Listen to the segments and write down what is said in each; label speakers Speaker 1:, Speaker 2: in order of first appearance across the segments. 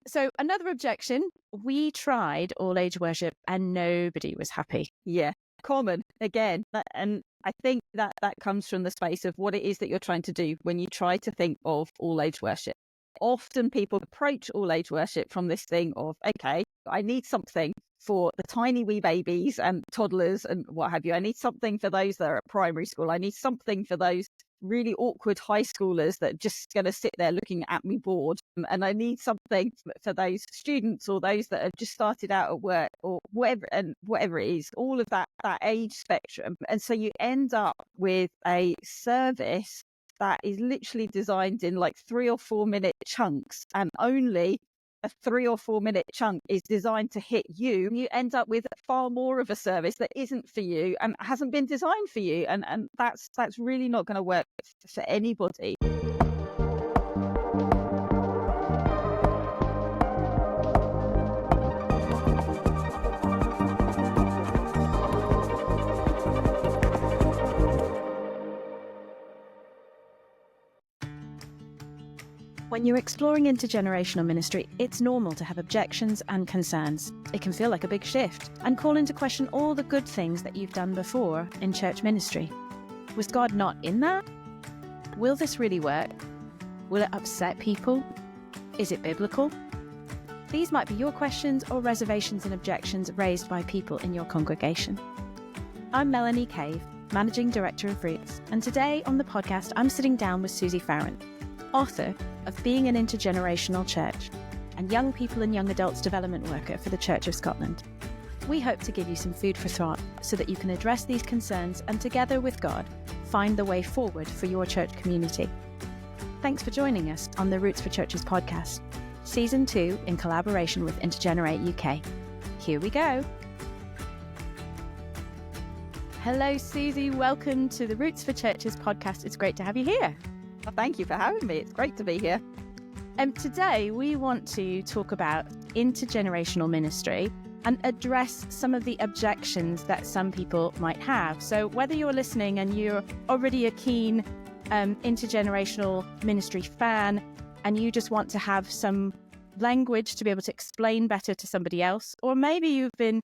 Speaker 1: So another objection, we tried all age worship and nobody was happy.
Speaker 2: Yeah, common again. And I think that comes from the space of what it is that you're trying to do when you try to think of all age worship. Often people approach all age worship from this thing of, okay, I need something for the tiny wee babies and toddlers and what have you. I need something for those that are at primary school. I need something for those really awkward high schoolers that are just going to sit there looking at me bored. And I need something for those students or those that have just started out at work or whatever it is, all of that age spectrum. And so you end up with a service that is literally designed in like 3 or 4 minute chunks, and only a 3 or 4 minute chunk is designed to hit you. You end up with far more of a service that isn't for you and hasn't been designed for you. And that's really not going to work for anybody.
Speaker 1: When you're exploring intergenerational ministry, it's normal to have objections and concerns. It can feel like a big shift and call into question all the good things that you've done before in church ministry. Was God not in that? Will this really work? Will it upset people? Is it biblical? These might be your questions or reservations and objections raised by people in your congregation. I'm Melanie Cave, Managing Director of Roots, and today on the podcast I'm sitting down with Suzi Farrant, author of Being an Intergenerational Church and Young People and Young Adults Development Worker for the Church of Scotland. We hope to give you some food for thought so that you can address these concerns and together with God, find the way forward for your church community. Thanks for joining us on the Roots for Churches podcast, Season 2 in collaboration with Intergenerate UK. Here we go. Hello Suzi, welcome to the Roots for Churches podcast. It's great to have you here.
Speaker 2: Well, thank you for having me. It's great to be here.
Speaker 1: Today we want to talk about intergenerational ministry and address some of the objections that some people might have. So whether you're listening and you're already a keen intergenerational ministry fan and you just want to have some language to be able to explain better to somebody else, or maybe you've been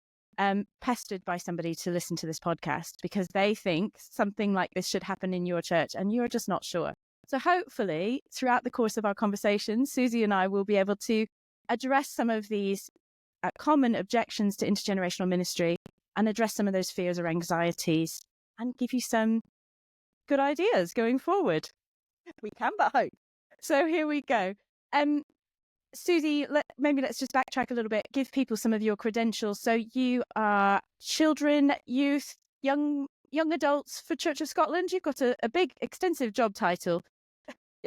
Speaker 1: pestered by somebody to listen to this podcast because they think something like this should happen in your church and you're just not sure. So hopefully, throughout the course of our conversation, Suzi and I will be able to address some of these common objections to intergenerational ministry and address some of those fears or anxieties and give you some good ideas going forward.
Speaker 2: We can but hope.
Speaker 1: So here we go. Suzi, maybe let's just backtrack a little bit, give people some of your credentials. So you are children, youth, young adults for Church of Scotland. You've got a big, extensive job title.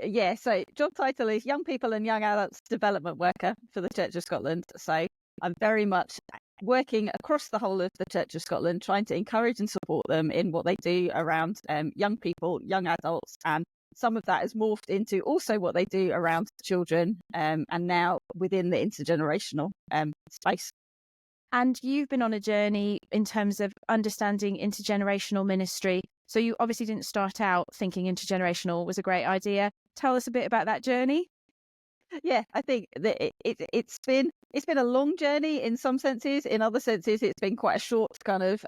Speaker 2: Yeah, so job title is Young People and Young Adults Development Worker for the Church of Scotland. So I'm very much working across the whole of the Church of Scotland, trying to encourage and support them in what they do around young people, young adults, and some of that has morphed into also what they do around children and now within the intergenerational space.
Speaker 1: And you've been on a journey in terms of understanding intergenerational ministry. So you obviously didn't start out thinking intergenerational was a great idea. Tell us a bit about that journey.
Speaker 2: Yeah, I think that it's been a long journey in some senses. In other senses, it's been quite a short kind of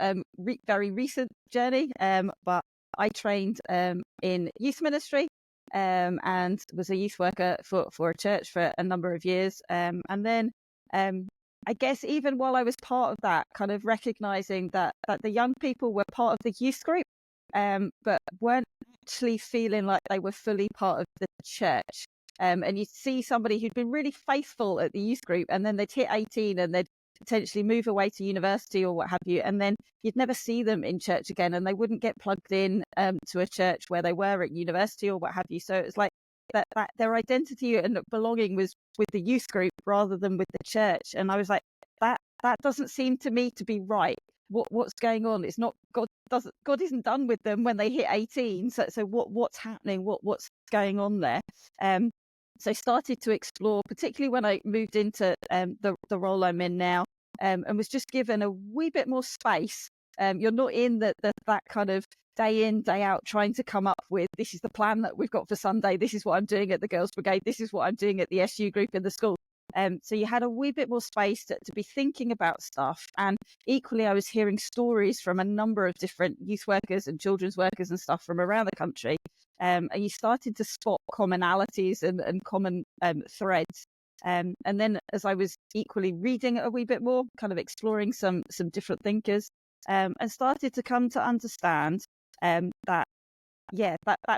Speaker 2: very recent journey. But I trained in youth ministry and was a youth worker for a church for a number of years. And then I guess even while I was part of that, kind of recognizing that the young people were part of the youth group, but weren't actually feeling like they were fully part of the church. And you see somebody who'd been really faithful at the youth group and then they'd hit 18 and they'd potentially move away to university or what have you. And then you'd never see them in church again and they wouldn't get plugged in to a church where they were at university or what have you. So it's like that their identity and belonging was with the youth group rather than with the church. And I was like, that doesn't seem to me to be right. What's going on? It's not God isn't done with them when they hit 18. So what's happening? What's going on there? So I started to explore, particularly when I moved into the role I'm in now, and was just given a wee bit more space. You're not in that kind of day in, day out, trying to come up with, this is the plan that we've got for Sunday. This is what I'm doing at the Girls Brigade. This is what I'm doing at the SU group in the school. So you had a wee bit more space to be thinking about stuff. And equally, I was hearing stories from a number of different youth workers and children's workers and stuff from around the country. And you started to spot commonalities and common threads. And then as I was equally reading a wee bit more, kind of exploring some different thinkers, and started to come to understand that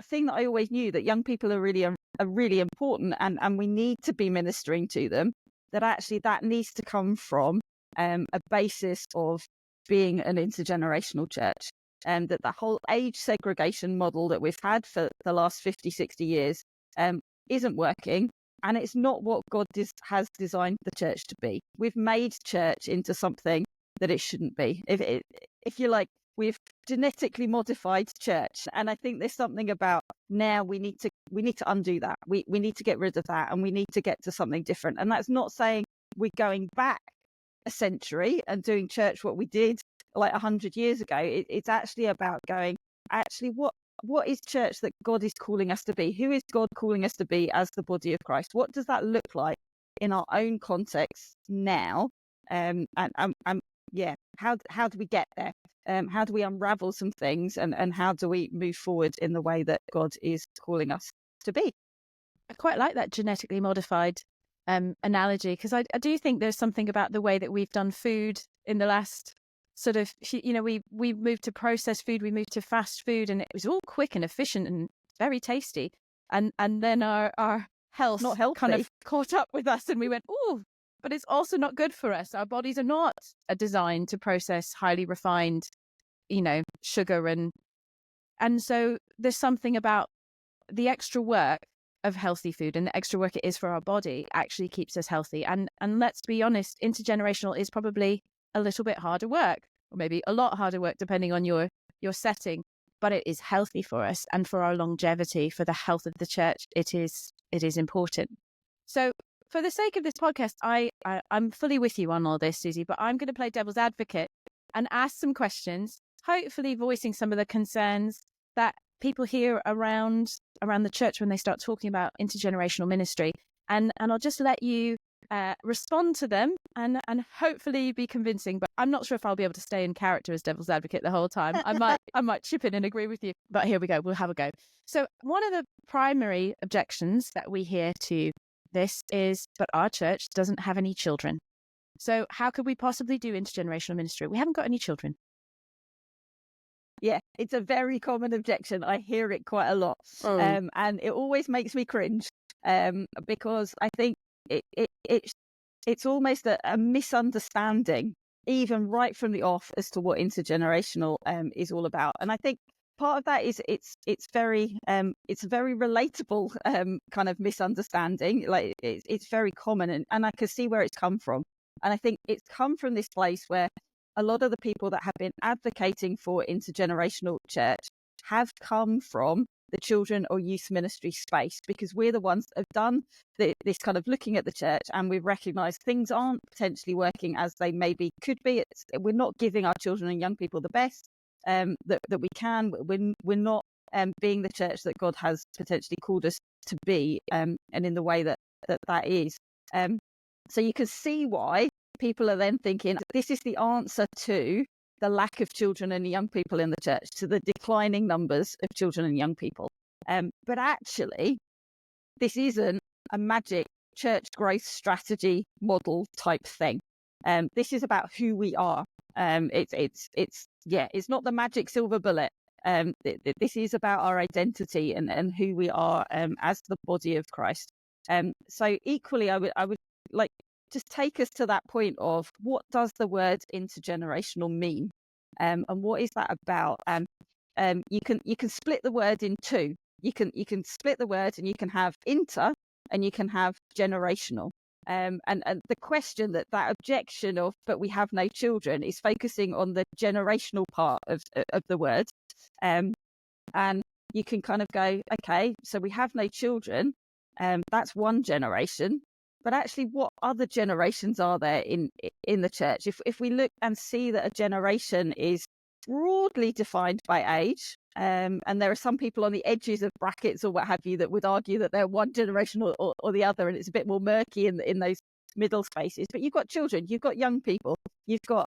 Speaker 2: thing that I always knew, that young people are really important, and we need to be ministering to them, that actually that needs to come from a basis of being an intergenerational church, and that the whole age segregation model that we've had for the last 50, 60 years isn't working. And it's not what God has designed the church to be. We've made church into something that it shouldn't be. If you like, we've genetically modified church. And I think there's something about now we need to undo that. We need to get rid of that, and we need to get to something different. And that's not saying we're going back a century and doing church what we did like 100 years ago. It's actually about going, actually, what is church that God is calling us to be? Who is God calling us to be as the body of Christ? What does that look like in our own context now? How do we get there? How do we unravel some things, and how do we move forward in the way that God is calling us to be?
Speaker 1: I quite like that genetically modified analogy, because I do think there's something about the way that we've done food in the last sort of, we moved to processed food, we moved to fast food, and it was all quick and efficient and very tasty. And then our health
Speaker 2: not healthy
Speaker 1: kind of caught up with us, and we went, oh, but it's also not good for us. Our bodies are not designed to process highly refined, sugar. And so there's something about the extra work of healthy food, and the extra work it is for our body actually keeps us healthy. And let's be honest, intergenerational is probably a little bit harder work, or maybe a lot harder work, depending on your setting, but it is healthy for us, and for our longevity, for the health of the church, it is important. So for the sake of this podcast, I'm fully with you on all this, Suzi, but I'm going to play devil's advocate and ask some questions, hopefully voicing some of the concerns that people hear around the church when they start talking about intergenerational ministry. And I'll just let you respond to them and hopefully be convincing. But I'm not sure if I'll be able to stay in character as devil's advocate the whole time. I might chip in and agree with you. But here we go. We'll have a go. So one of the primary objections that we hear to this is, but our church doesn't have any children. So how could we possibly do intergenerational ministry? We haven't got any children.
Speaker 2: Yeah, it's a very common objection. I hear it quite a lot. And it always makes me cringe because I think it's almost a misunderstanding, even right from the off, as to what intergenerational is all about. And I think part of that is it's very relatable kind of misunderstanding. Like it's very common, and I can see where it's come from. And I think it's come from this place where a lot of the people that have been advocating for intergenerational church have come from the children or youth ministry space, because we're the ones that have done this kind of looking at the church, and we've recognised things aren't potentially working as they maybe could be. We're not giving our children and young people the best that we can. We're not being the church that God has potentially called us to be, and in the way that is. So you can see why people are then thinking this is the answer to the lack of children and young people in the church, to the declining numbers of children and young people. But actually, this isn't a magic church growth strategy model type thing. This is about who we are. It's not the magic silver bullet. This is about our identity and who we are as the body of Christ. So equally, I would like just take us to that point of what does the word intergenerational mean, and what is that about? You can split the word in two. You can split the word, and you can have inter and you can have generational. And the question that objection of but we have no children is focusing on the generational part of the word, and you can kind of go, okay, so we have no children, that's one generation. But actually, what other generations are there in the church? If we look and see that a generation is broadly defined by age, and there are some people on the edges of brackets or what have you that would argue that they're one generation or the other, and it's a bit more murky in those middle spaces, but you've got children, you've got young people, you've got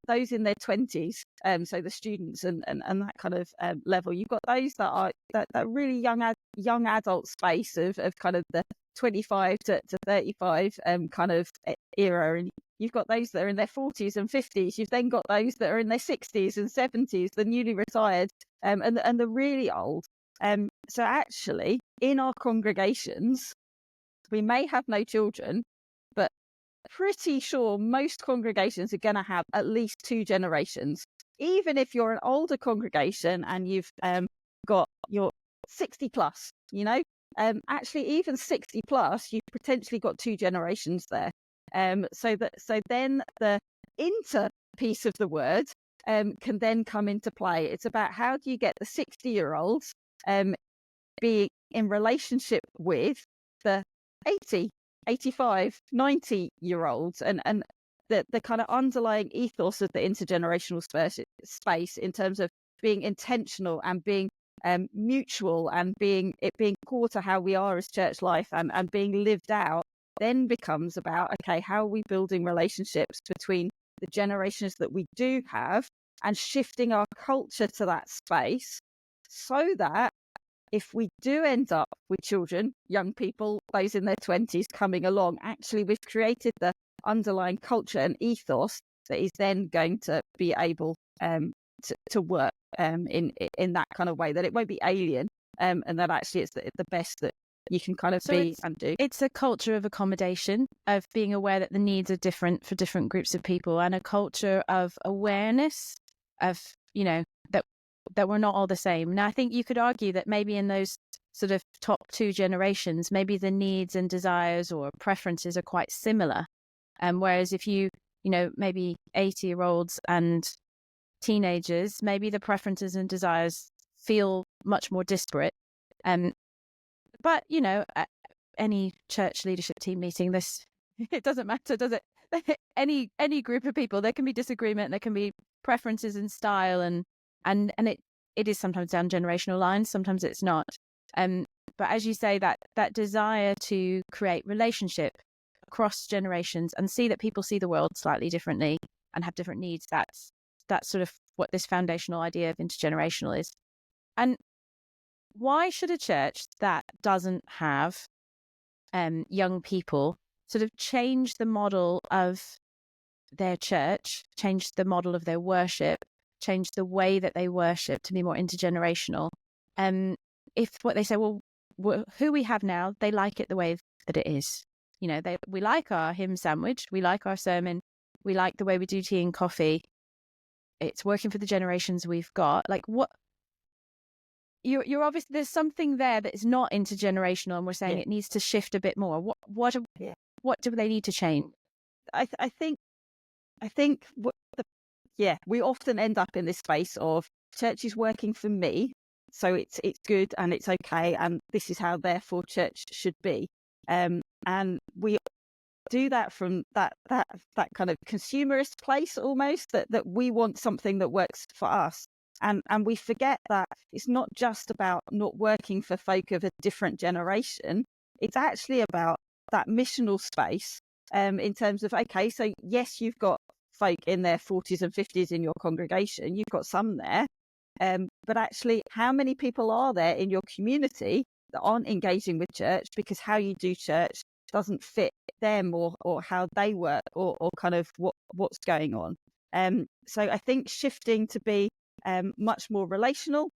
Speaker 2: those in their 20s, so the students and that kind of level. You've got those that are that really young adult space of kind of the 25 to 35 kind of era, and you've got those that are in their 40s and 50s. You've then got those that are in their 60s and 70s, the newly retired and the really old. So actually, in our congregations, we may have no children, but pretty sure most congregations are going to have at least 2 generations. Even if you're an older congregation and you've got your 60 plus, actually even 60 plus, you've potentially got 2 generations there. So then the inter piece of the word can then come into play. It's about how do you get the 60-year-olds being in relationship with the 80, 85, 90-year-olds, and the kind of underlying ethos of the intergenerational space in terms of being intentional and being mutual and being core to how we are as church life and being lived out, then becomes about, okay, how are we building relationships between the generations that we do have and shifting our culture to that space so that if we do end up with children, young people, those in their 20s coming along, actually we've created the underlying culture and ethos that is then going to be able to work in that kind of way, that it won't be alien, and that actually it's the best that you can kind of be and do.
Speaker 1: It's a culture of accommodation, of being aware that the needs are different for different groups of people, and a culture of awareness of, that we're not all the same. Now, I think you could argue that maybe in those sort of top 2 generations, maybe the needs and desires or preferences are quite similar. Whereas if you maybe 80-year-olds and teenagers, maybe the preferences and desires feel much more disparate. But, at any church leadership team meeting, it doesn't matter, does it? Any group of people, there can be disagreement, there can be preferences in style, and it is sometimes down generational lines, sometimes it's not. But as you say, that desire to create relationship across generations and see that people see the world slightly differently and have different needs, that's sort of what this foundational idea of intergenerational is. And why should a church that doesn't have young people sort of change the model of their church, change the model of their worship, change the way that they worship to be more intergenerational? If what they say, well, who we have now, they like it the way that it is. We like our hymn sandwich, we like our sermon, we like the way we do tea and coffee. It's working for the generations we've got. Like, what you're obviously, there's something there that is not intergenerational, and we're saying it needs to shift a bit more. What do they need to change?
Speaker 2: I think we often end up in this space of church is working for me, so it's good and it's okay, and this is how therefore church should be. And we do that from that kind of consumerist place almost, that we want something that works for us. And we forget that it's not just about not working for folk of a different generation. It's actually about that missional space, in terms of, okay, so yes, you've got folk in their 40s and 50s in your congregation, you've got some there, but actually how many people are there in your community that aren't engaging with church because how you do church doesn't fit them or how they work or kind of what's going on. So I think shifting to be much more relational,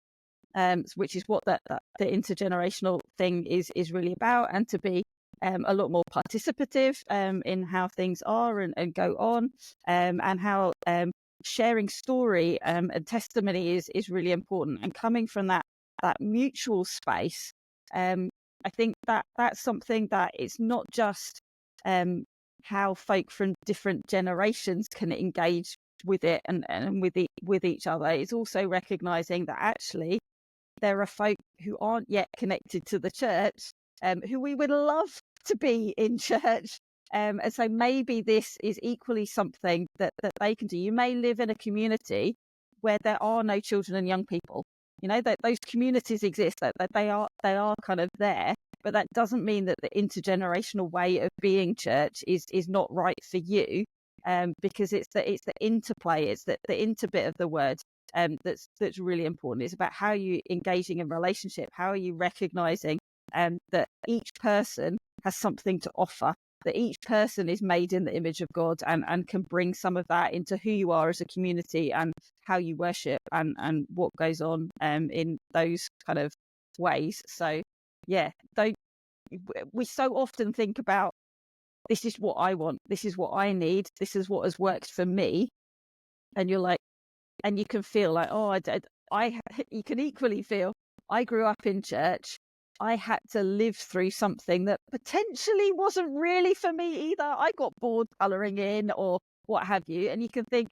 Speaker 2: which is what the intergenerational thing is really about, and to be a lot more participative in how things are and go on, and how sharing story and testimony is really important, and coming from that mutual space. I think that's something that it's not just how folk from different generations can engage with it and with each other. It's also recognizing that actually there are folk who aren't yet connected to the church, who we would love to be in church, and so maybe this is equally something that they can do. You may live in a community where there are no children and young people, that those communities exist, that they are kind of there, but that doesn't mean that the intergenerational way of being church is not right for you, because it's the interplay, it's the inter bit of the word that's really important. It's about how you engaging in relationship, how are you recognizing that each person has something to offer, that each person is made in the image of God and can bring some of that into who you are as a community and how you worship and what goes on in those kind of ways. So yeah, we so often think about, this is what I want, this is what I need, this is what has worked for me, and you're like, and you can feel like, oh, you can equally feel, I grew up in church, I had to live through something that potentially wasn't really for me either. I got bored colouring in or what have you. And you can think,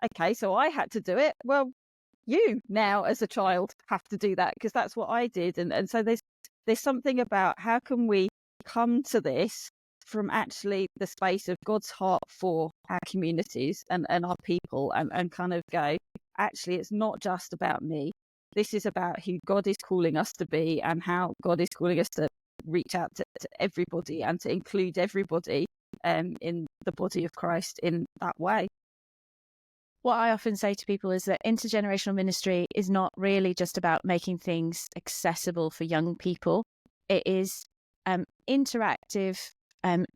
Speaker 2: okay, so I had to do it. Well, you now as a child have to do that because that's what I did. And so there's something about how can we come to this from actually the space of God's heart for our communities and our people and kind of go, actually, it's not just about me. This is about who God is calling us to be and how God is calling us to reach out to everybody and to include everybody in the body of Christ in that way.
Speaker 1: What I often say to people is that intergenerational ministry is not really just about making things accessible for young people. It is interactive,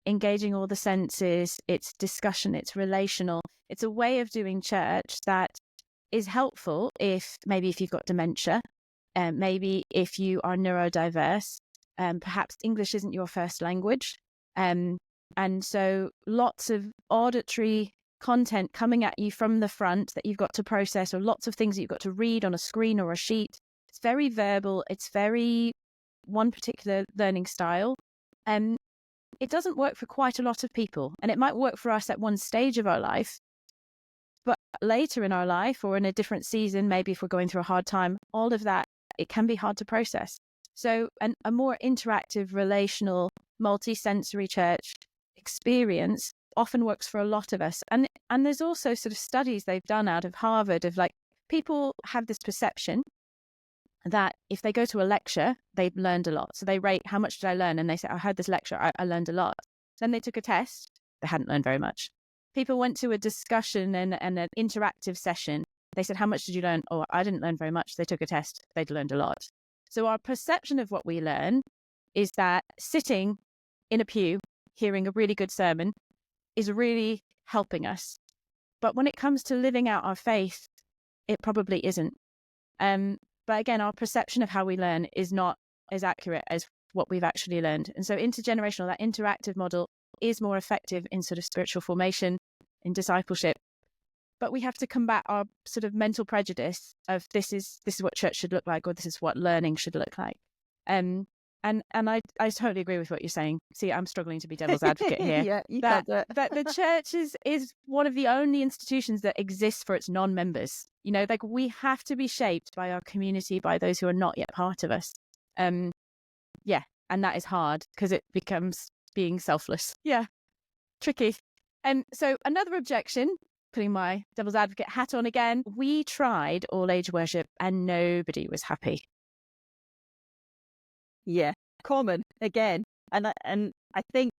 Speaker 1: engaging all the senses, it's discussion, it's relational. It's a way of doing church that is helpful if you've got dementia, maybe if you are neurodiverse, perhaps English isn't your first language. And so lots of auditory content coming at you from the front that you've got to process, or lots of things that you've got to read on a screen or a sheet. It's very verbal. It's very one particular learning style. It doesn't work for quite a lot of people, and it might work for us at one stage of our life. But later in our life or in a different season, maybe if we're going through a hard time, all of that, it can be hard to process. So a more interactive, relational, multi-sensory church experience often works for a lot of us. And there's also sort of studies they've done out of Harvard of like, people have this perception that if they go to a lecture, they've learned a lot. So they rate, how much did I learn? And they say, I heard this lecture, I learned a lot. Then they took a test, they hadn't learned very much. People went to a discussion and an interactive session. They said, how much did you learn? Oh, I didn't learn very much. They took a test. They'd learned a lot. So our perception of what we learn is that sitting in a pew, hearing a really good sermon is really helping us. But when it comes to living out our faith, it probably isn't. But again, our perception of how we learn is not as accurate as what we've actually learned. And so intergenerational, that interactive model, is more effective in sort of spiritual formation, in discipleship. But we have to combat our sort of mental prejudice of this is what church should look like, or this is what learning should look like. And I totally agree with what you're saying. See, I'm struggling to be devil's advocate here.
Speaker 2: Yeah, you
Speaker 1: that,
Speaker 2: can't do it.
Speaker 1: that the church is one of the only institutions that exists for its non-members. You know, like we have to be shaped by our community, by those who are not yet part of us. Yeah, and that is hard because it becomes being selfless. Yeah, tricky. And so another objection, putting my devil's advocate hat on again, we tried all age worship and nobody was happy.
Speaker 2: Yeah, common again. And I think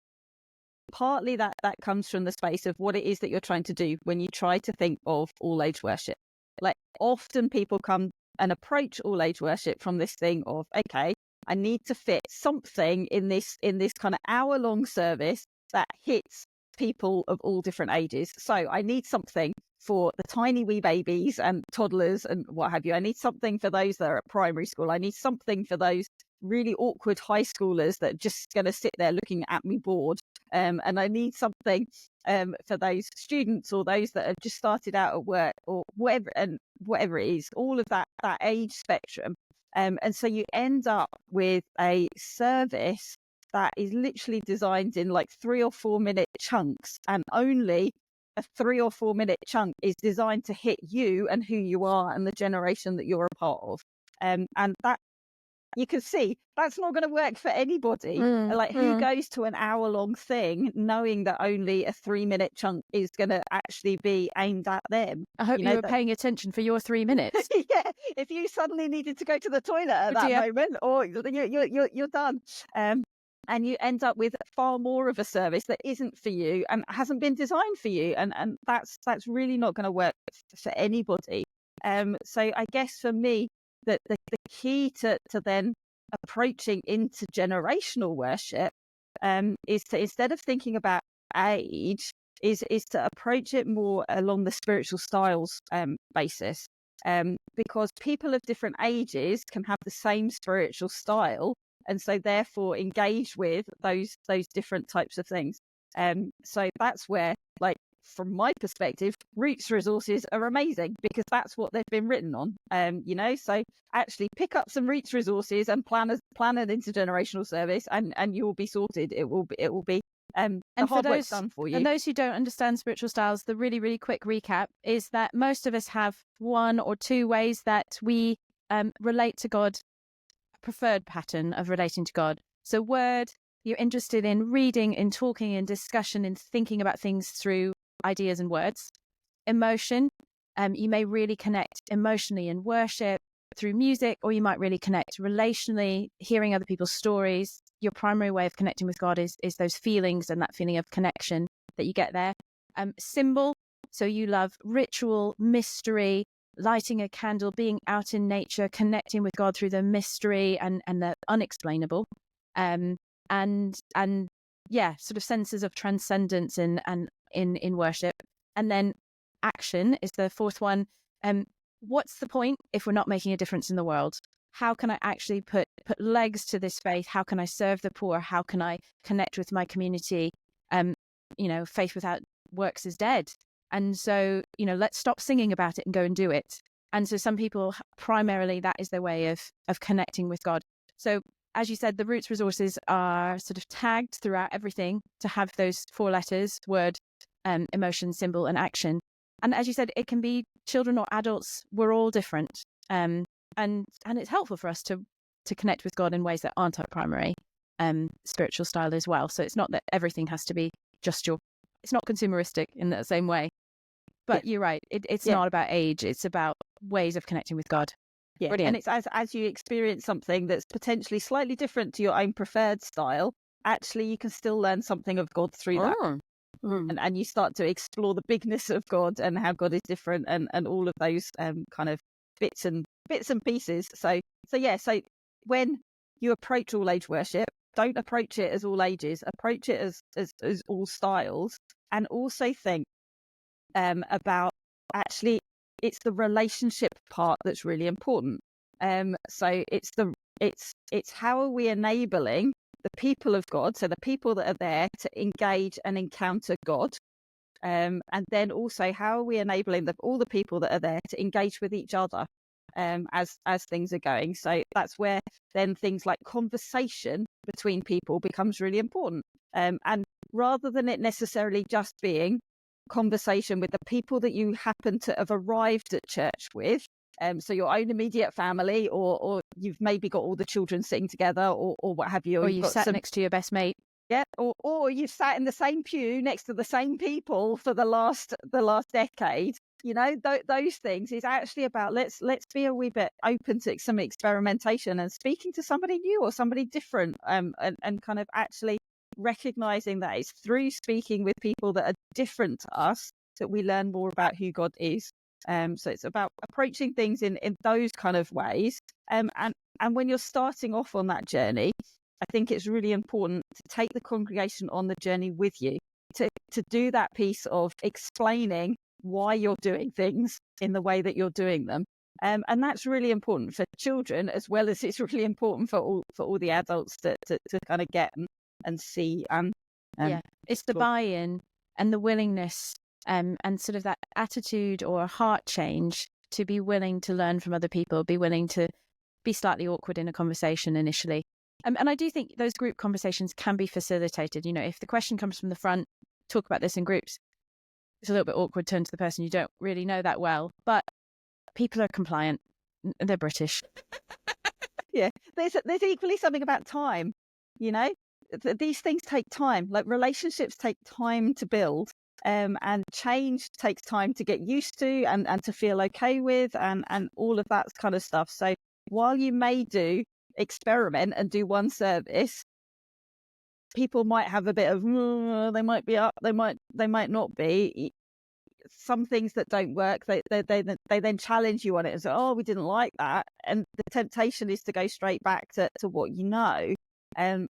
Speaker 2: partly that comes from the space of what it is that you're trying to do when you try to think of all age worship. Like often people come and approach all age worship from this thing of, okay, I need to fit something in this kind of hour-long service that hits people of all different ages. So I need something for the tiny wee babies and toddlers and what have you. I need something for those that are at primary school. I need something for those really awkward high schoolers that are just going to sit there looking at me bored. And I need something for those students or those that have just started out at work or whatever it is, all of that age spectrum. And so you end up with a service that is literally designed in like 3 or 4 minute chunks, and only a 3 or 4 minute chunk is designed to hit you and who you are and the generation that you're a part of. And you can see that's not going to work for anybody. Like, who goes to an hour-long thing knowing that only a 3-minute chunk is going to actually be aimed at them?
Speaker 1: I hope you were paying attention for your 3 minutes.
Speaker 2: Yeah, if you suddenly needed to go to the toilet at that moment, or you're done. And you end up with far more of a service that isn't for you and hasn't been designed for you, and that's really not going to work for anybody. So I guess for me, that the key to then approaching intergenerational worship is to, instead of thinking about age, is to approach it more along the spiritual styles basis, because people of different ages can have the same spiritual style, and so therefore engage with those different types of things. So that's where, like, from my perspective, Roots resources are amazing, because that's what they've been written on. So actually pick up some Roots resources and plan an intergenerational service, and you will be sorted. It will be the hard work's done for you.
Speaker 1: And those who don't understand spiritual styles, the really, really quick recap is that most of us have one or two ways that we relate to God, a preferred pattern of relating to God. So word, you're interested in reading, in talking, in discussion, in thinking about things through ideas and words. Emotion, you may really connect emotionally in worship through music, or you might really connect relationally, hearing other people's stories. Your primary way of connecting with God is those feelings and that feeling of connection that you get there. Symbol, so you love ritual, mystery, lighting a candle, being out in nature, connecting with God through the mystery and the unexplainable. And sort of senses of transcendence and in worship. And then action is the fourth one. What's the point if we're not making a difference in the world? How can I actually put legs to this faith? How can I serve the poor? How can I connect with my community? Faith without works is dead. And so, let's stop singing about it and go and do it. And so some people, primarily, that is their way of connecting with God. So as you said, the Roots resources are sort of tagged throughout everything to have those 4 letters: word, emotion, symbol, and action. And as you said, it can be children or adults. We're all different. And it's helpful for us to connect with God in ways that aren't our primary spiritual style as well. So it's not that everything has to be just it's not consumeristic in that same way. But you're right. It's not about age. It's about ways of connecting with God.
Speaker 2: Yeah,
Speaker 1: brilliant.
Speaker 2: And it's as you experience something that's potentially slightly different to your own preferred style, actually you can still learn something of God through that. And you start to explore the bigness of God and how God is different, and all of those kind of bits and pieces. So when you approach all age worship, don't approach it as all ages. Approach it as all styles, and also think about, actually, it's the relationship part that's really important. So it's how are we enabling the people of God, so the people that are there, to engage and encounter God, and then also how are we enabling all the people that are there to engage with each other as things are going. So that's where then things like conversation between people becomes really important, and rather than it necessarily just being conversation with the people that you happen to have arrived at church with, so your own immediate family, or you've maybe got all the children sitting together, or what have you,
Speaker 1: or you've sat next to your best mate.
Speaker 2: Yeah, or you've sat in the same pew next to the same people for the last decade. Those things is actually about let's be a wee bit open to some experimentation and speaking to somebody new or somebody different, and kind of actually recognizing that it's through speaking with people that are different to us that we learn more about who God is. So it's about approaching things in those kind of ways. And when you're starting off on that journey, I think it's really important to take the congregation on the journey with you, to do that piece of explaining why you're doing things in the way that you're doing them. And that's really important for children, as well as it's really important for all the adults to kind of get and see.
Speaker 1: It's the buy-in and the willingness, and sort of that attitude or heart change to be willing to learn from other people, be willing to be slightly awkward in a conversation initially. And I do think those group conversations can be facilitated. If the question comes from the front, talk about this in groups. It's a little bit awkward, turn to the person you don't really know that well, but people are compliant. They're British.
Speaker 2: Yeah, there's equally something about time, you know? These things take time. Like relationships take time to build, and change takes time to get used to and to feel okay with, and all of that kind of stuff. So while you may experiment and do one service, people might have a bit of they might be up, they might not be. Some things that don't work, they then challenge you on it and say, "Oh, we didn't like that," and the temptation is to go straight back to what you know,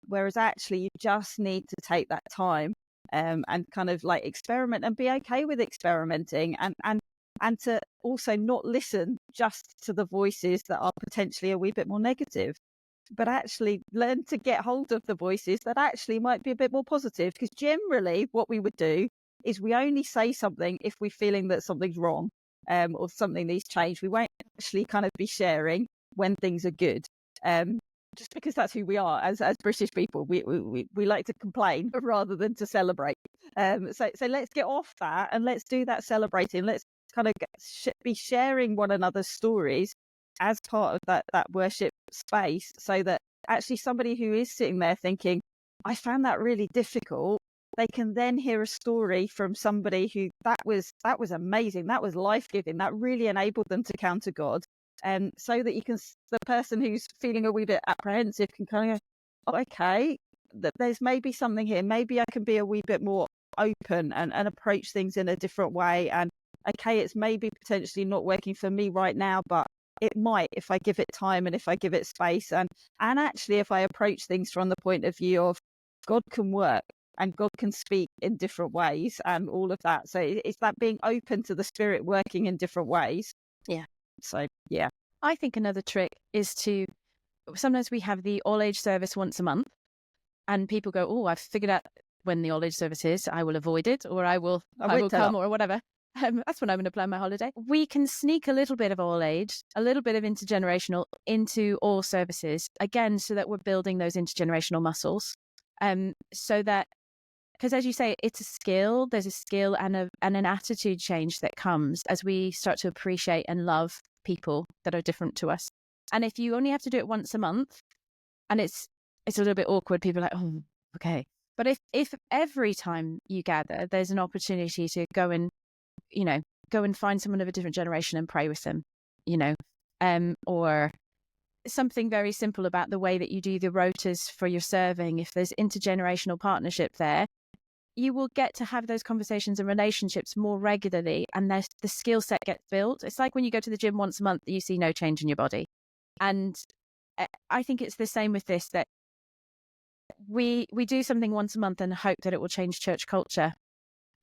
Speaker 2: whereas actually you just need to take that time, and kind of like experiment and be okay with experimenting, and to also not listen just to the voices that are potentially a wee bit more negative, but actually learn to get hold of the voices that actually might be a bit more positive. Because generally what we would do is we only say something if we're feeling that something's wrong, or something needs change. We won't actually kind of be sharing when things are good, just because that's who we are as British people. We like to complain rather than to celebrate. So let's get off that and let's do that celebrating. Let's kind of be sharing one another's stories as part of that worship space, so that actually somebody who is sitting there thinking, I found that really difficult, they can then hear a story from somebody who that was amazing, that was life-giving, that really enabled them to counter God. And so that the person who's feeling a wee bit apprehensive can kind of go, oh, okay, there's maybe something here, maybe I can be a wee bit more open and approach things in a different way. And okay, it's maybe potentially not working for me right now, but it might if I give it time and if I give it space, and actually if I approach things from the point of view of God can work and God can speak in different ways and all of that. So it's that being open to the Spirit working in different ways.
Speaker 1: Yeah.
Speaker 2: So yeah.
Speaker 1: I think another trick is sometimes we have the all age service once a month and people go, oh, I've figured out when the all age service is, I will avoid it, or I will come, or whatever. That's when I'm going to plan my holiday. We can sneak a little bit of all age, a little bit of intergenerational into all services, again, so that we're building those intergenerational muscles. So that, because as you say, it's a skill, there's a skill and an attitude change that comes as we start to appreciate and love people that are different to us. And if you only have to do it once a month, and it's a little bit awkward, people are like, oh, okay. But if every time you gather, there's an opportunity to go and find someone of a different generation and pray with them, or something very simple about the way that you do the rotas for your serving. If there's intergenerational partnership there, you will get to have those conversations and relationships more regularly, and the skill set gets built. It's like when you go to the gym once a month, you see no change in your body. And I think it's the same with this, that we do something once a month and hope that it will change church culture.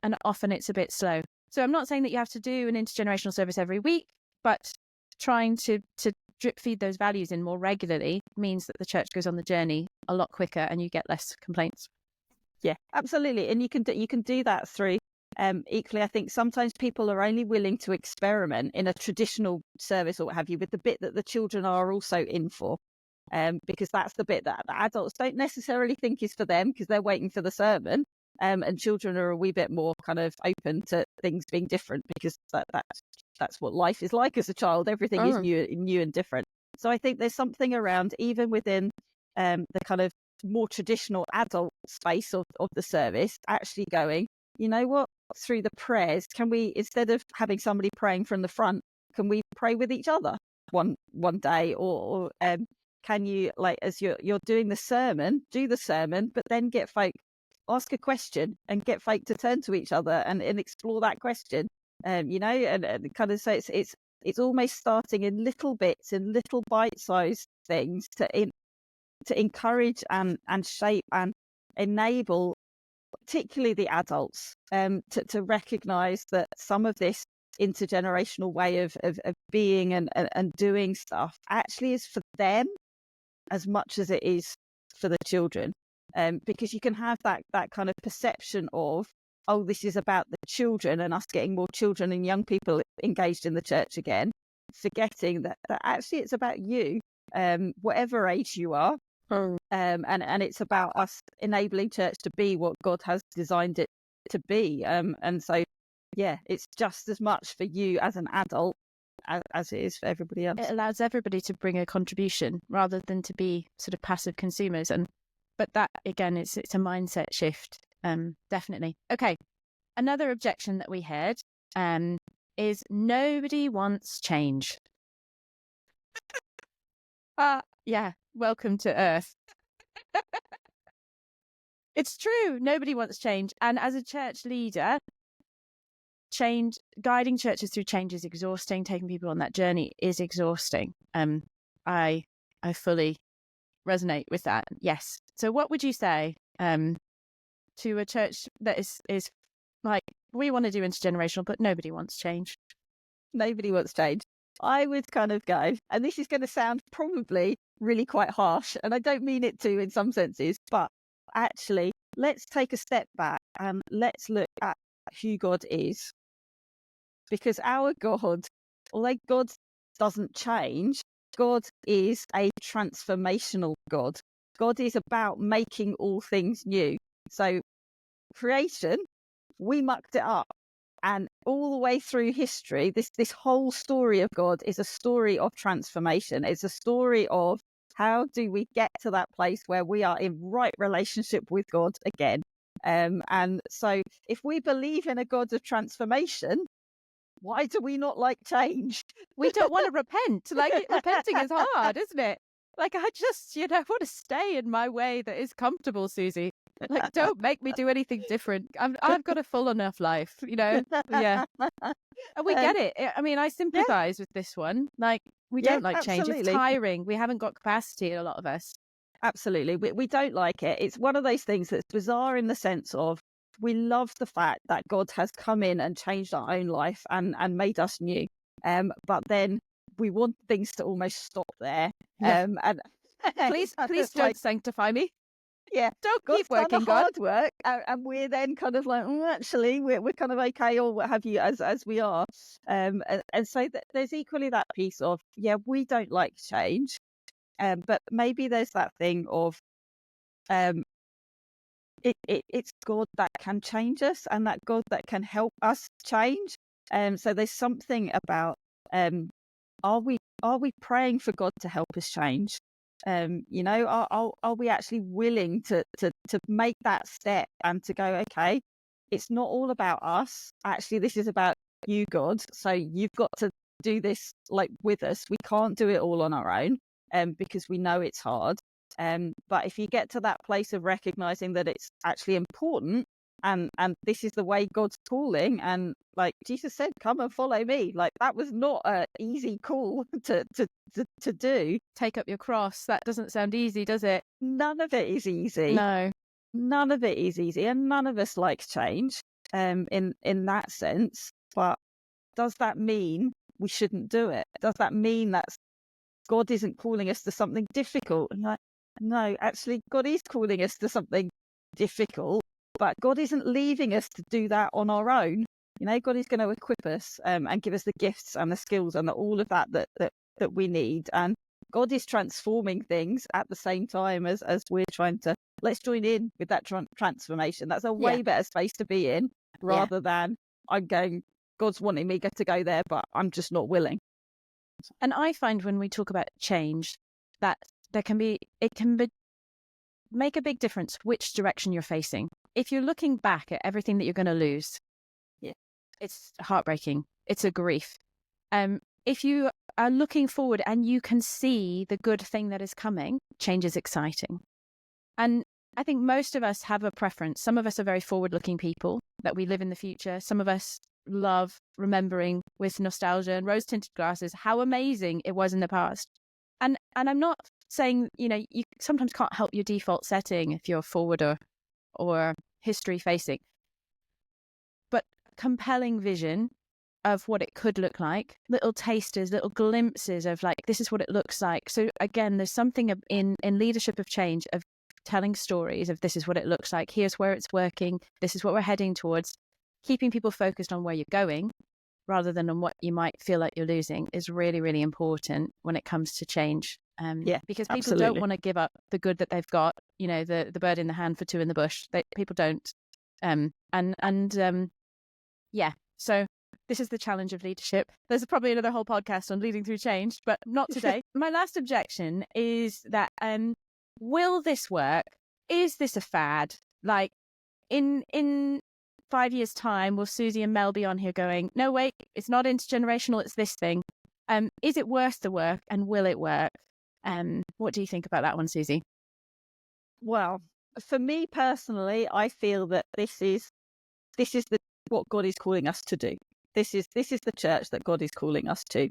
Speaker 1: And often it's a bit slow. So I'm not saying that you have to do an intergenerational service every week, but trying to drip feed those values in more regularly means that the church goes on the journey a lot quicker and you get less complaints.
Speaker 2: Yeah, absolutely. And you can do that through, equally, I think sometimes people are only willing to experiment in a traditional service or what have you with the bit that the children are also in for, because that's the bit that the adults don't necessarily think is for them because they're waiting for the sermon. And children are a wee bit more kind of open to things being different because that's what life is like as a child. Everything is new and different. So I think there's something around, even within the kind of more traditional adult space of the service, actually going, you know what, through the prayers, can we, instead of having somebody praying from the front, can we pray with each other one day, or can you, like, as you're doing the sermon, do the sermon, but then get folk, ask a question and get folk to turn to each other and explore that question, and kind of, so it's almost starting in little bits, in little bite-sized things to encourage and shape and enable, particularly the adults, to recognise that some of this intergenerational way of being and doing stuff actually is for them as much as it is for the children. Because you can have that kind of perception of, oh, this is about the children and us getting more children and young people engaged in the church again, forgetting that actually it's about you, whatever age you are. And it's about us enabling church to be what God has designed it to be. And so, yeah, it's just as much for you as an adult as it is for everybody else.
Speaker 1: It allows everybody to bring a contribution rather than to be sort of passive consumers. But that, again, it's a mindset shift, definitely. Okay, another objection that we heard is nobody wants change. Yeah, welcome to Earth. It's true. Nobody wants change. And as a church leader, guiding churches through change is exhausting. Taking people on that journey is exhausting. I fully resonate with that. Yes. So what would you say to a church that is like, we want to do intergenerational, but nobody wants change?
Speaker 2: Nobody wants change. I would kind of go, and this is going to sound probably really quite harsh, and I don't mean it to in some senses, but actually, let's take a step back and let's look at who God is. Because our God, although God doesn't change, God is a transformational God. God is about making all things new. So creation, we mucked it up. And all the way through history, this whole story of God is a story of transformation. It's a story of how do we get to that place where we are in right relationship with God again. And so if we believe in a God of transformation, why do we not like change?
Speaker 1: We don't want to repent. Like, repenting is hard, isn't it? Like, I just, want to stay in my way that is comfortable, Suzi. Like, don't make me do anything different. I've got a full enough life, Yeah. And we get it. I mean, I sympathize with this one. Like, we don't like change. It's tiring. We haven't got capacity, a lot of us.
Speaker 2: Absolutely. We don't like it. It's one of those things that's bizarre in the sense of we love the fact that God has come in and changed our own life and made us new. But then we want things to almost stop there.
Speaker 1: Yeah.
Speaker 2: And
Speaker 1: please don't sanctify me.
Speaker 2: Yeah,
Speaker 1: don't
Speaker 2: God's
Speaker 1: keep working,
Speaker 2: done the hard work, and we're then kind of like, actually, we're kind of okay, or what have you, as we are. And so there's equally that piece of, we don't like change, but maybe there's that thing of, it's God that can change us, and that God that can help us change. So there's something about, are we praying for God to help us change? Are we actually willing to make that step and to go, okay, it's not all about us. Actually, this is about you, God. So you've got to do this like with us. We can't do it all on our own, because we know it's hard. But if you get to that place of recognizing that it's actually important, and this is the way God's calling, and like Jesus said, come and follow me. Like, that was not an easy call to do.
Speaker 1: Take up your cross. That doesn't sound easy, does it?
Speaker 2: None of it is easy.
Speaker 1: No.
Speaker 2: None of it is easy, and none of us like change, in that sense. But does that mean we shouldn't do it? Does that mean that God isn't calling us to something difficult? And like, no, actually, God is calling us to something difficult, but God isn't leaving us to do that on our own. God is going to equip us, and give us the gifts and the skills and all of that we need. And God is transforming things at the same time as we're trying to, let's join in with that transformation. That's a way better space to be in, rather than I'm going, God's wanting me to go there, but I'm just not willing.
Speaker 1: And I find when we talk about change, that it can make a big difference which direction you're facing. If you're looking back at everything that you're going to lose, it's heartbreaking. It's a grief. If you are looking forward and you can see the good thing that is coming, change is exciting. And I think most of us have a preference. Some of us are very forward-looking people, that we live in the future. Some of us love remembering with nostalgia and rose-tinted glasses how amazing it was in the past. And I'm not saying, you sometimes can't help your default setting if you're forward or history-facing. But compelling vision of what it could look like, little tasters, little glimpses of like, this is what it looks like. So again, there's something in leadership of change, of telling stories of this is what it looks like, here's where it's working, this is what we're heading towards. Keeping people focused on where you're going rather than on what you might feel like you're losing is really, really important when it comes to change. Because people don't want to give up the good that they've got, the bird in the hand for two in the bush. People don't. So This is the challenge of leadership. There's probably another whole podcast on leading through change, but not today. My last objection is that will this work? Is this a fad? Like in 5 years' time, will Suzi and Mel be on here going, no, wait, it's not intergenerational, it's this thing. Is it worth the work, and will it work? What do you think about that one, Suzi?
Speaker 2: Well, for me personally, I feel that this is what God is calling us to do. This is the church that God is calling us to.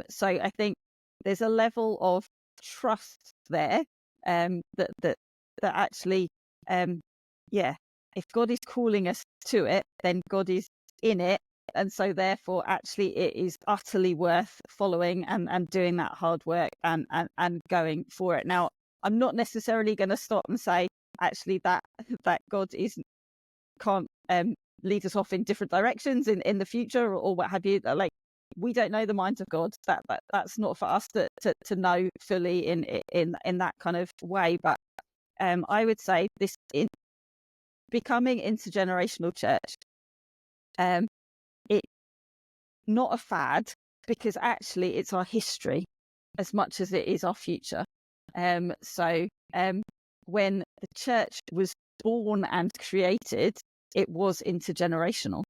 Speaker 2: So I think there's a level of trust there that actually, if God is calling us to it, then God is in it. And so therefore, actually, it is utterly worth following and doing that hard work and going for it. Now, I'm not necessarily going to stop and say, actually, that God can't lead us off in different directions in the future or what have you. Like, we don't know the mind of God. That's not for us to know fully in that kind of way. But I would say this in becoming intergenerational church, it's not a fad, because actually it's our history as much as it is our future. So when the church was born and created, it was intergenerational.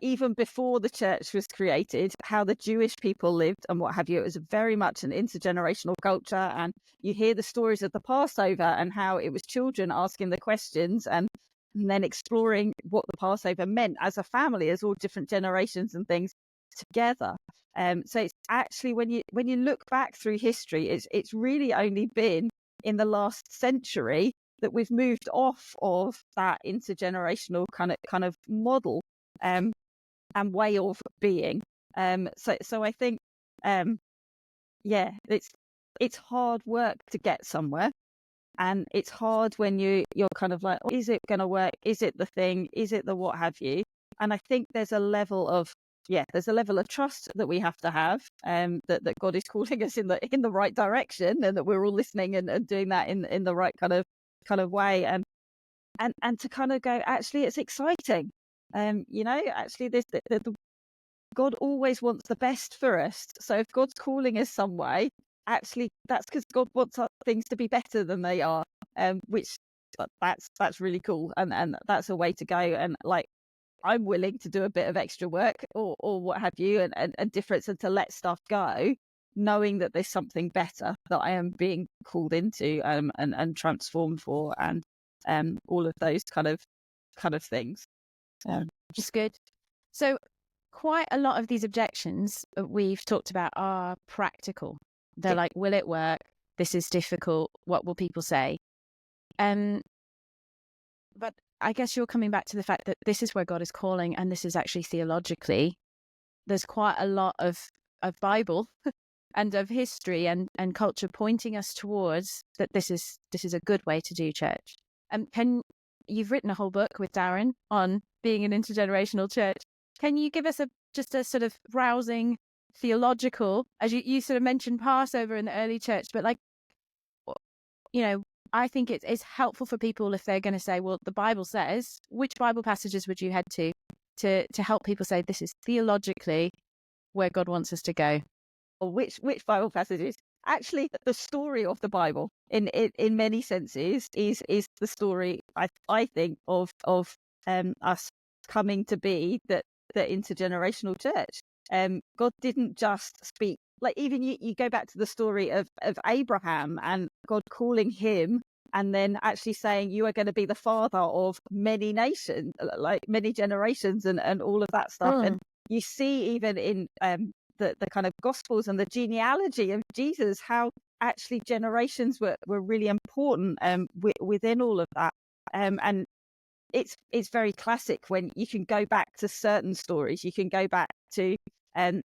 Speaker 2: Even before the church was created, how the Jewish people lived and what have you, it was very much an intergenerational culture. And you hear the stories of the Passover and how it was children asking the questions and then exploring what the Passover meant as a family, as all different generations and things together. So it's actually, when you look back through history, it's really only been in the last century that we've moved off of that intergenerational kind of model and way of being. So I think it's hard work to get somewhere, and it's hard when you're kind of like, oh, is it going to work? Is it the thing? Is it the what have you? And I think there's a level of trust that we have to have, that God is calling us in the right direction, and that we're all listening and doing that in the right kind of way, and to kind of go, actually, it's exciting. Actually, the God always wants the best for us. So if God's calling us some way, actually, that's because God wants things to be better than they are. Which that's really cool, and that's a way to go. And like, I'm willing to do a bit of extra work or what have you, and difference, and to let stuff go, knowing that there's something better that I am being called into and transformed for, and all of those kind of things.
Speaker 1: Just good. So quite a lot of these objections we've talked about are practical. They're like, will it work? This is difficult. What will people say? But I guess you're coming back to the fact that this is where God is calling, and this is actually theologically, there's quite a lot of Bible and of history and culture pointing us towards that this is a good way to do church. You've written a whole book with Darren on being an intergenerational church. Can you give us just a sort of rousing theological, as you sort of mentioned Passover in the early church, but like, I think it's helpful for people if they're going to say, well, the Bible says, which Bible passages would you head to help people say this is theologically where God wants us to go?
Speaker 2: Or which Bible passages? Actually, the story of the Bible in many senses is the story, I think, of us coming to be the intergenerational church. God didn't just speak, like, even you go back to the story of Abraham and God calling him, and then actually saying, you are going to be the father of many nations, like many generations, and all of that stuff. And you see even in the kind of Gospels and the genealogy of Jesus, how actually generations were really important within all of that. And it's very classic when you can go back to certain stories. You can go back to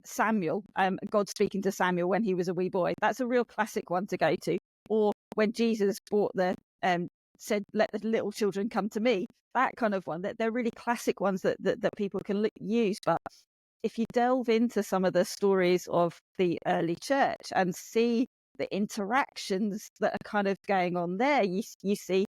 Speaker 2: Samuel, God speaking to Samuel when he was a wee boy. That's a real classic one to go to. Or when Jesus brought said, let the little children come to me. That kind of one. They're really classic ones that people can use. But if you delve into some of the stories of the early church and see the interactions that are kind of going on there, you see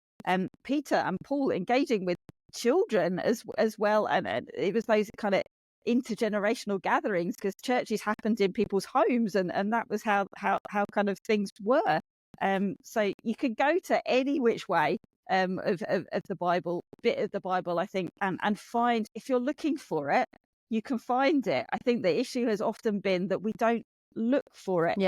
Speaker 2: Peter and Paul engaging with children as well, and it was those kind of intergenerational gatherings, because churches happened in people's homes, and that was how kind of things were. So you could go to any which way of the Bible, bit of the Bible, I think, and find, if you're looking for it, you can find it. I think the issue has often been that we don't look for it,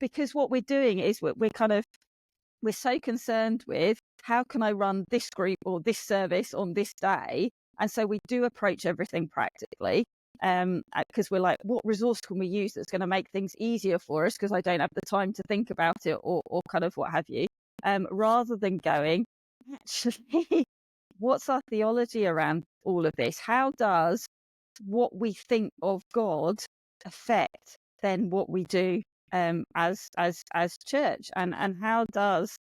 Speaker 2: because what we're doing is we're so concerned with, how can I run this group or this service on this day? And so we do approach everything practically, because we're like, what resource can we use that's going to make things easier for us, because I don't have the time to think about it, or kind of what have you, rather than going, actually, what's our theology around all of this? How does what we think of God affect then what we do as church, and how does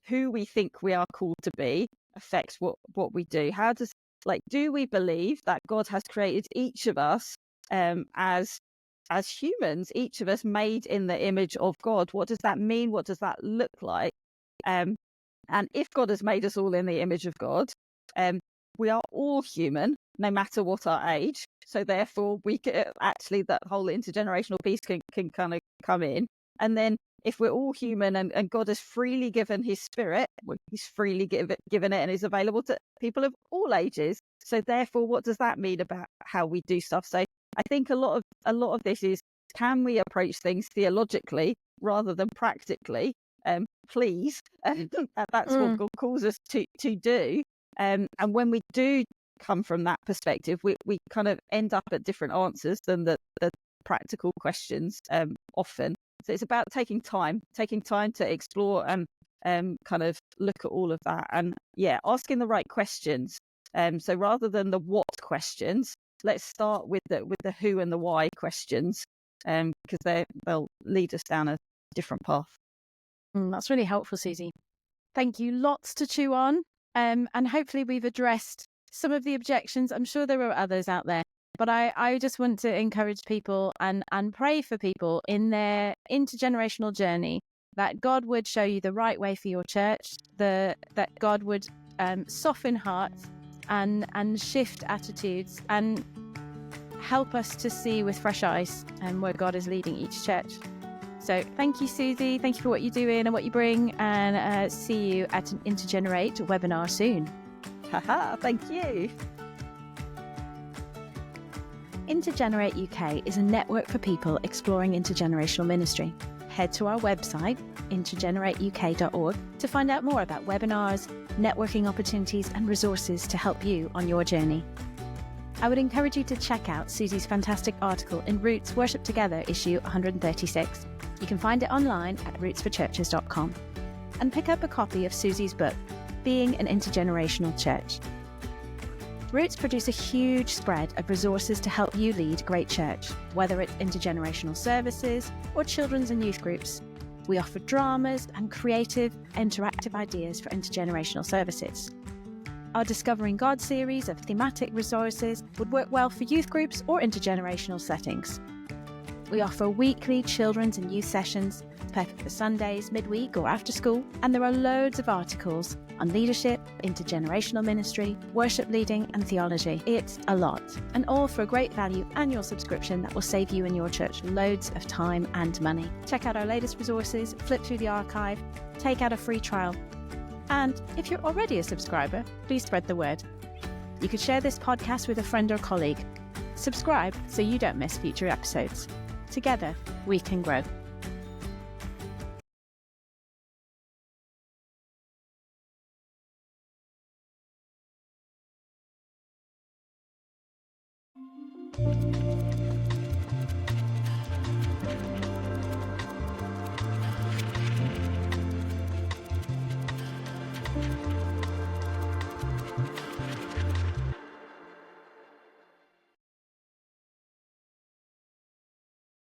Speaker 2: who we think we are called to be affects what we do? How does, do we believe that God has created each of us as humans, each of us made in the image of God? What does that mean? What does that look like? And if God has made us all in the image of God, we are all human, no matter what our age. So therefore, we can, actually, that whole intergenerational piece can kind of come in. And then, if we're all human, and God has freely given his spirit, he's freely given it and is available to people of all ages. So therefore, what does that mean about how we do stuff? So I think a lot of this is, can we approach things theologically rather than practically? Please, that's what God calls us to do. And when we do come from that perspective, we kind of end up at different answers than the practical questions often. So it's about taking time to explore and kind of look at all of that, and asking the right questions. So rather than the what questions, let's start with the who and the why questions, because they'll lead us down a different path.
Speaker 1: That's really helpful, Suzi. Thank you. Lots to chew on, and hopefully we've addressed some of the objections. I'm sure there are others out there. But I just want to encourage people and pray for people in their intergenerational journey, that God would show you the right way for your church, that God would soften hearts and shift attitudes, and help us to see with fresh eyes where God is leading each church. So thank you, Suzi. Thank you for what you're doing and what you bring, and see you at an Intergenerate webinar soon.
Speaker 2: Thank you.
Speaker 1: Intergenerate UK is a network for people exploring intergenerational ministry. Head to our website, intergenerateuk.org, to find out more about webinars, networking opportunities, and resources to help you on your journey. I would encourage you to check out Suzi's fantastic article in Roots Worship Together, issue 136. You can find it online at rootsforchurches.com. And pick up a copy of Suzi's book, Being an Intergenerational Church. Roots produce a huge spread of resources to help you lead a great church, whether it's intergenerational services or children's and youth groups. We offer dramas and creative, interactive ideas for intergenerational services. Our Discovering God series of thematic resources would work well for youth groups or intergenerational settings. We offer weekly children's and youth sessions, perfect for Sundays, midweek or after school, and there are loads of articles on leadership, intergenerational ministry, worship leading and theology. It's a lot, and all for a great value annual subscription that will save you and your church loads of time and money. Check out our latest resources, flip through the archive, take out a free trial. And if you're already a subscriber, please spread the word. You could share this podcast with a friend or colleague. Subscribe so you don't miss future episodes. Together, we can grow.